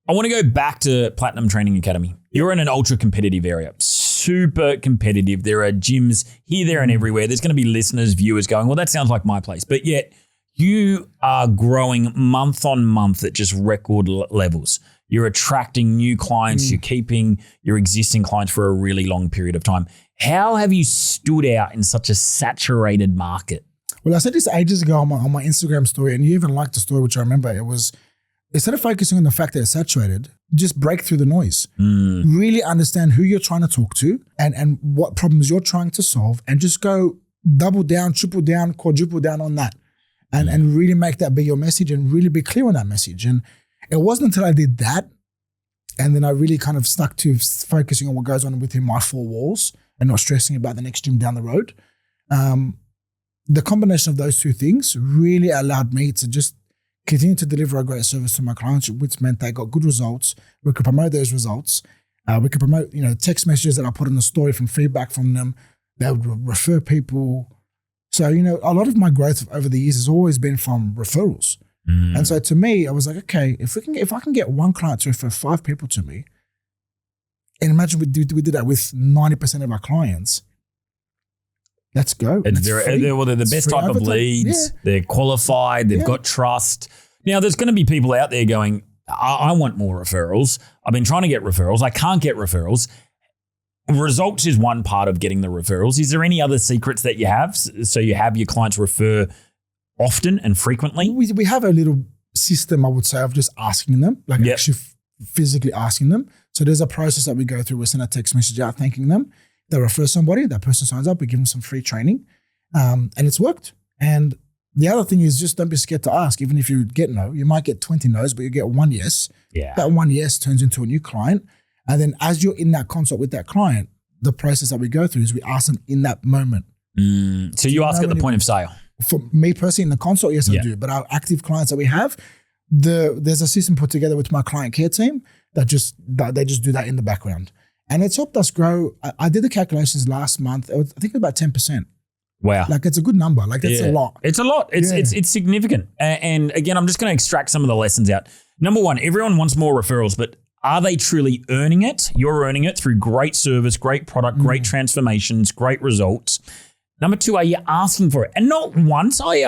B: I want to go back to Platinum Training Academy. You're in an ultra competitive area, super competitive. There are gyms here, there, and everywhere. There's going to be listeners, viewers going, well, that sounds like my place. But yet you are growing month on month at just record levels. You're attracting new clients. You're keeping your existing clients for a really long period of time. How have you stood out in such a saturated market?
A: Well, I said this ages ago on my Instagram story, and you even liked the story, which I remember. It was, instead of focusing on the fact that it's saturated, just break through the noise. Really understand who you're trying to talk to and what problems you're trying to solve, and just go double down, triple down, quadruple down on that, and really make that be your message and really be clear on that message. And it wasn't until I did that, and then I really kind of stuck to focusing on what goes on within my four walls and not stressing about the next gym down the road. The combination of those two things really allowed me to just continue to deliver a great service to my clients, which meant they got good results. We could promote those results. We could promote, text messages that I put in the story from feedback from them. They would refer people. So, a lot of my growth over the years has always been from referrals. And so to me, I was like, okay, if I can get one client to refer 5 people to me, and imagine we did that with 90% of our clients, let's go.
B: They're the best type of leads. Yeah. They're qualified. They've got trust. Now, there's going to be people out there going, I want more referrals. I've been trying to get referrals. I can't get referrals. Results is one part of getting the referrals. Is there any other secrets that you have so you have your clients refer often and frequently?
A: We have a little system, I would say, of just asking them, actually physically asking them. So there's a process that we go through. We send a text message out thanking them. They refer somebody, that person signs up, we give them some free training, and it's worked. And the other thing is just don't be scared to ask. Even if you get no, you might get 20 no's, but you get one yes.
B: Yeah.
A: That one yes turns into a new client. And then as you're in that consult with that client, the process that we go through is we ask them in that moment.
B: So you ask at the point of sale?
A: For me personally in the consult, yes, I do. But our active clients that we have, there's a system put together with my client care team that they just do that in the background. And it's helped us grow. I did the calculations last month. I think about 10%.
B: Wow.
A: It's a good number. That's a lot.
B: It's a lot. It's significant. And again, I'm just going to extract some of the lessons out. Number one, everyone wants more referrals, but are they truly earning it? You're earning it through great service, great product, great transformations, great results. Number two, are you asking for it? And not once. I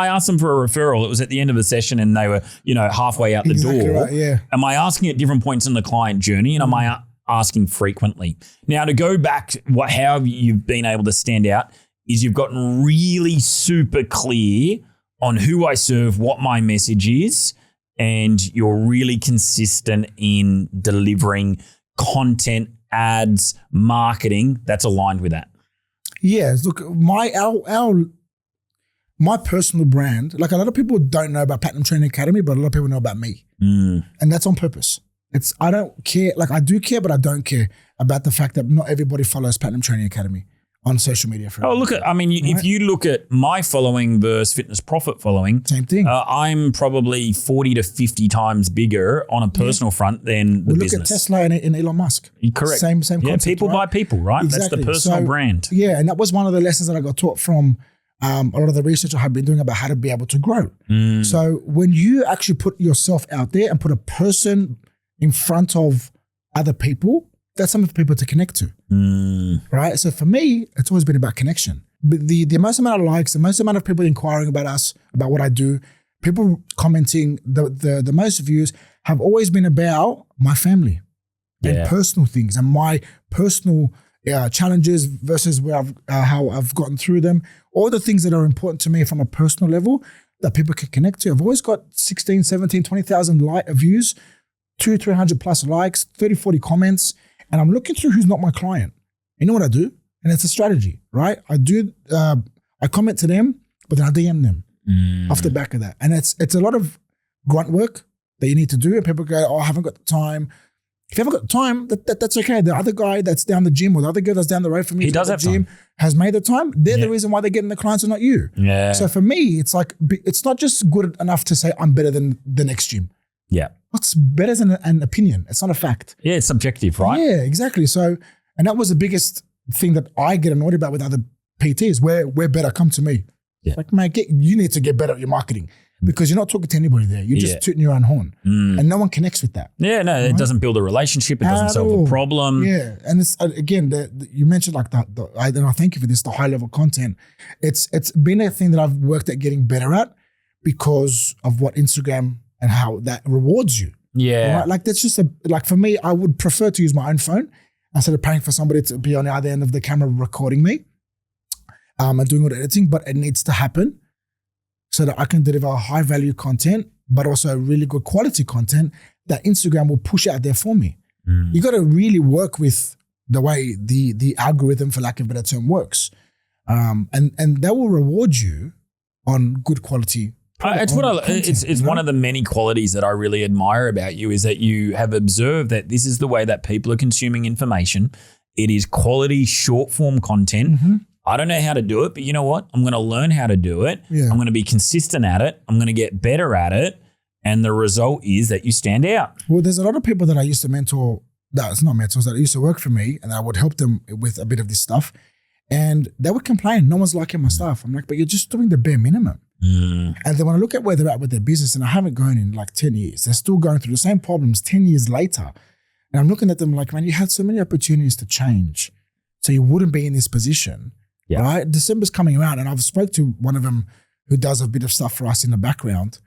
B: asked them for a referral. It was at the end of the session and they were, halfway out the door.
A: Right, yeah.
B: Am I asking at different points in the client journey? And am I asking frequently? Now, to go back, how you've been able to stand out is you've gotten really super clear on who I serve, what my message is, and you're really consistent in delivering content, ads, marketing that's aligned with that.
A: Yes, look, my personal brand, a lot of people don't know about Platinum Training Academy, but a lot of people know about me. And that's on purpose. I don't care, I do care, but I don't care about the fact that not everybody follows Platinum Training Academy on social media.
B: If you look at my following versus Fitness Profit following,
A: same thing.
B: I'm probably 40 to 50 times bigger on a personal front than the business.
A: Look at Tesla and Elon Musk.
B: Correct.
A: Same concept.
B: People buy people, right?
A: Exactly.
B: That's the personal brand.
A: Yeah, and that was one of the lessons that I got taught from a lot of the research I have been doing about how to be able to grow. So when you actually put yourself out there and put a person in front of other people, that's something for people to connect to, right? So for me, it's always been about connection. But the most amount of likes, the most amount of people inquiring about us, about what I do, people commenting, the most views have always been about my family and personal things and my personal challenges versus how I've gotten through them. All the things that are important to me from a personal level that people can connect to. I've always got 16, 17, 20,000 views, 200-300 plus likes, 30, 40 comments. And I'm looking through who's not my client. You know what I do? And it's a strategy, right? I comment to them, but then I DM them off the back of that. And it's a lot of grunt work that you need to do. And people go, oh, I haven't got the time. If you haven't got the time, that's okay. The other guy that's down the gym or the other girl that's down the road from me,
B: he does have
A: gym,
B: time.
A: Has made the time. They're the reason why they're getting the clients and not you.
B: Yeah.
A: So for me, it's not just good enough to say I'm better than the next gym.
B: Yeah.
A: What's better than an opinion? It's not a fact.
B: Yeah, it's subjective, right?
A: Yeah, exactly. So, and that was the biggest thing that I get annoyed about with other PTs. We're better, come to me.
B: Yeah.
A: Man, you need to get better at your marketing because you're not talking to anybody there. You're just tooting your own horn. And no one connects with that.
B: Yeah, no, it doesn't build a relationship. It doesn't solve a problem.
A: Yeah. And it's, again, you mentioned and I thank you for this, the high level content. It's been a thing that I've worked at getting better at because of what Instagram and how that rewards you.
B: Yeah.
A: Right? That's just for me, I would prefer to use my own phone instead of paying for somebody to be on the other end of the camera recording me and doing all the editing, but it needs to happen so that I can deliver high value content, but also really good quality content that Instagram will push out there for me. You got to really work with the way the algorithm, for lack of a better term, works. And that will reward you on good quality.
B: It's one of the many qualities that I really admire about you is that you have observed that this is the way that people are consuming information. It is quality short form content. I don't know how to do it, but you know what? I'm going to learn how to do it.
A: Yeah.
B: I'm going to be consistent at it. I'm going to get better at it. And the result is that you stand out.
A: Well, there's a lot of people that I used to mentor that's not mentors that used to work for me, and I would help them with a bit of this stuff. And they would complain, no one's liking my stuff. I'm like, but you're just doing the bare minimum. And then when I look at where they're at with their business, and I haven't grown in like 10 years, they're still going through the same problems 10 years later. And I'm looking at them like, man, you had so many opportunities to change. So you wouldn't be in this position, right? December's coming around, and I've spoke to one of them who does a bit of stuff for us in the background.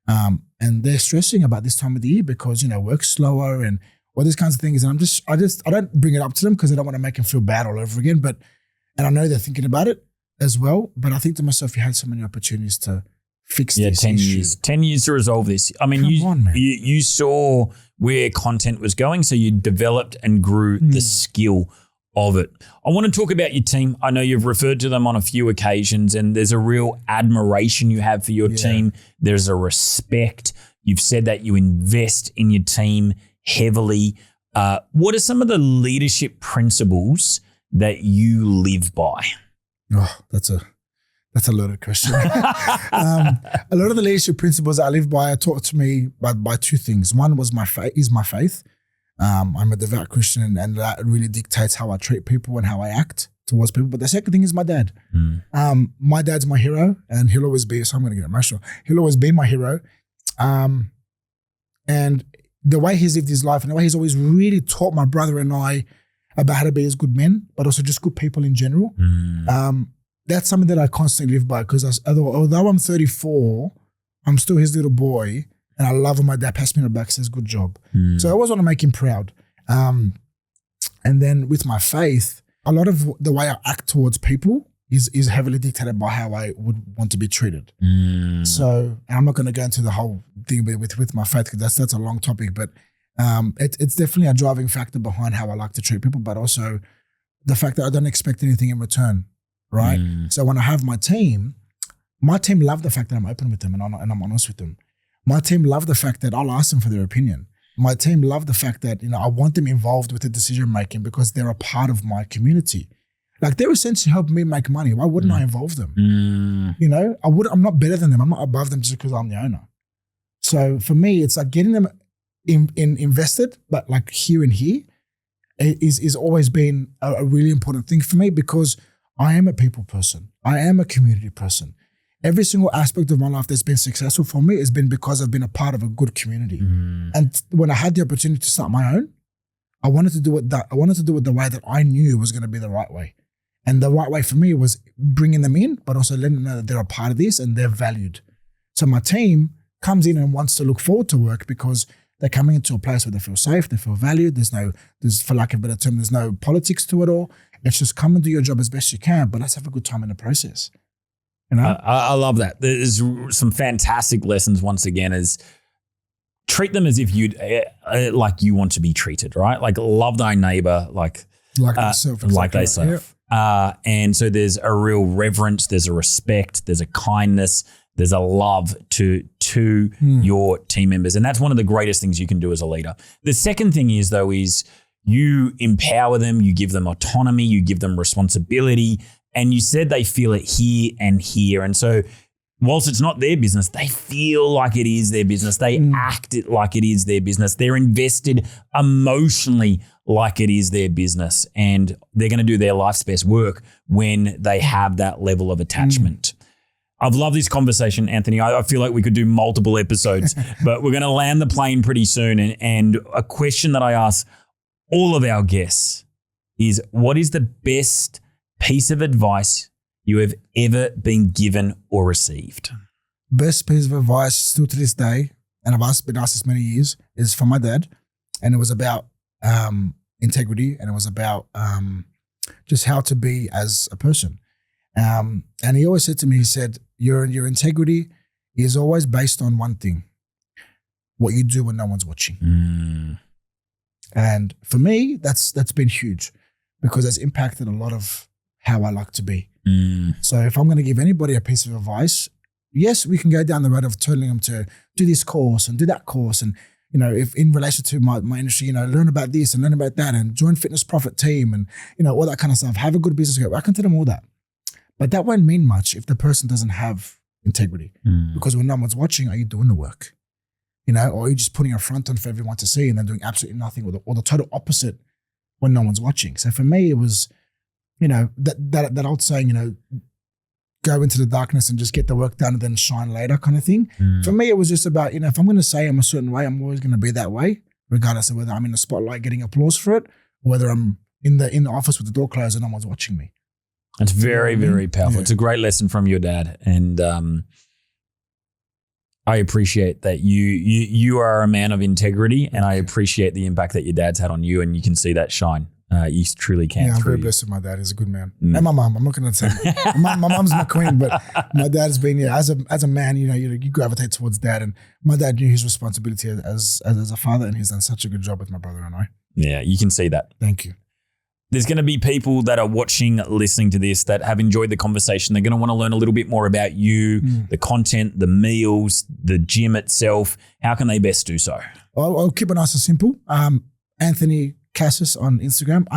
A: And they're stressing about this time of the year because, work's slower and all these kinds of things. And I don't bring it up to them because I don't want to make them feel bad all over again. And I know they're thinking about it as well. But I think to myself, you had so many opportunities to fix this
B: 10
A: issue.
B: years. 10 years to resolve this. I mean, you saw where content was going, so you developed and grew the skill of it. I want to talk about your team. I know you've referred to them on a few occasions, and there's a real admiration you have for your team. There's a respect. You've said that you invest in your team heavily. What are some of the leadership principles that you live by?
A: Oh, that's a loaded question. A lot of the leadership principles I live by are taught to me by two things. One was my faith. I'm a devout Christian, and that really dictates how I treat people and how I act towards people. But the second thing is my dad. My dad's my hero, and he'll always be, so I'm going to get emotional. He'll always be my hero. And the way he's lived his life and the way he's always really taught my brother and I about how to be as good men, but also just good people in general. That's something that I constantly live by, because although I'm 34, I'm still his little boy. And I love when my dad passed me on the back and says, good job. So I always want to make him proud. And then with my faith, a lot of the way I act towards people is heavily dictated by how I would want to be treated. So, and I'm not going to go into the whole thing with my faith, because that's a long topic, but it's definitely a driving factor behind how I like to treat people, but also the fact that I don't expect anything in return, right? So when I have my team love the fact that I'm open with them and I'm honest with them. My team love the fact that I'll ask them for their opinion. My team love the fact that, I want them involved with the decision making because they're a part of my community. Like, they're essentially helping me make money. Why wouldn't I involve them? I'm not better than them. I'm not above them just because I'm the owner. So for me, it's like getting them invested, but like here and here is always been a really important thing for me, because I am a people person. I am a community person. Every single aspect of my life that's been successful for me has been because I've been a part of a good community. And when I had the opportunity to start my own, I wanted to do it the way that I knew was going to be the right way. And the right way for me was bringing them in, but also letting them know that they're a part of this and they're valued. So my team comes in and wants to look forward to work because they're coming into a place where they feel safe, they feel valued. There's for lack of a better term, there's no politics to it all. It's just come and do your job as best you can, but let's have a good time in the process.
B: I love that. There's some fantastic lessons once again, is treat them as if like you want to be treated, right? Like, love thy neighbor like thyself. Like thyself. And so there's a real reverence, there's a respect, there's a kindness, there's a love to your team members. And that's one of the greatest things you can do as a leader. The second thing is you empower them, you give them autonomy, you give them responsibility. And you said they feel it here and here. And so whilst it's not their business, they feel like it is their business. They act it like it is their business. They're invested emotionally like it is their business. And they're going to do their life's best work when they have that level of attachment. I've loved this conversation, Anthony. I feel like we could do multiple episodes, but we're going to land the plane pretty soon. And a question that I ask all of our guests is, what is the best piece of advice you have ever been given or received?
A: Best piece of advice still to this day, and I've been asked this many years, is from my dad. And it was about integrity, and it was about just how to be as a person. And he always said to me, he said, your integrity is always based on one thing: what you do when no one's watching. And for me, that's been huge, because it's impacted a lot of how I like to be. So if I'm going to give anybody a piece of advice, yes, we can go down the road of telling them to do this course and do that course. And, if in relation to my industry, learn about this and learn about that and join Fitness Profit team and, all that kind of stuff. Have a good business. I can tell them all that. But that won't mean much if the person doesn't have integrity. Because when no one's watching, are you doing the work? or you're just putting a front on for everyone to see and then doing absolutely nothing, or the total opposite when no one's watching. So for me, it was, that old saying, go into the darkness and just get the work done and then shine later kind of thing. For me, it was just about, if I'm going to say I'm a certain way, I'm always going to be that way, regardless of whether I'm in the spotlight getting applause for it, or whether I'm in the office with the door closed and no one's watching me.
B: It's very, very powerful. Yeah. It's a great lesson from your dad. And I appreciate that you are a man of integrity, and I appreciate the impact that your dad's had on you, and you can see that shine. You truly can.
A: Yeah, I'm very blessed with my dad. He's a good man. And my mom. I'm not going to say my mom's my queen, but my dad's been, as a man, you gravitate towards dad, and my dad knew his responsibility as a father, and he's done such a good job with my brother and I.
B: Yeah, you can see that.
A: Thank you.
B: There's going to be people that are watching, listening to this, that have enjoyed the conversation. They're going to want to learn a little bit more about you, the content, the meals, the gym itself. How can they best do so?
A: I'll keep it nice and simple. Anthony Kassis on Instagram,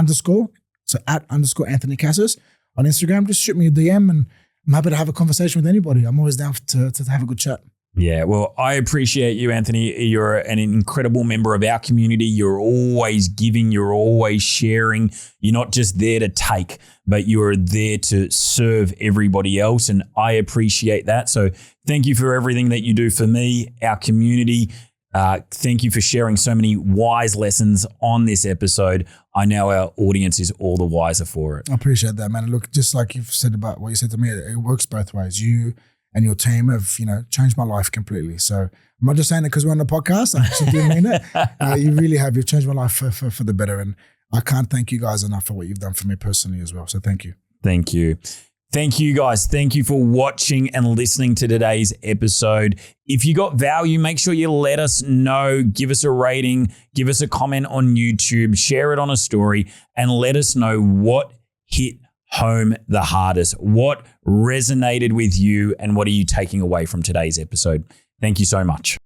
A: so @ Anthony Kassis on Instagram. Just shoot me a DM, and I'm happy to have a conversation with anybody. I'm always down to have a good chat.
B: Yeah, well, I appreciate you, Anthony. You're an incredible member of our community. You're always giving. You're always sharing. You're not just there to take, but you're there to serve everybody else, and I appreciate that. So thank you for everything that you do for me, our community. Thank you for sharing so many wise lessons on this episode. I know our audience is all the wiser for it.
A: I appreciate that, man. Look, just like you've said about what you said to me, it works both ways. You and your team have, changed my life completely. So I'm not just saying it because we're on the podcast. I actually do mean it. You really have. You've changed my life for the better. And I can't thank you guys enough for what you've done for me personally as well. So thank you.
B: Thank you. Thank you, guys. Thank you for watching and listening to today's episode. If you got value, make sure you let us know. Give us a rating. Give us a comment on YouTube. Share it on a story and let us know what hit home the hardest, what resonated with you, and what are you taking away from today's episode. Thank you so much.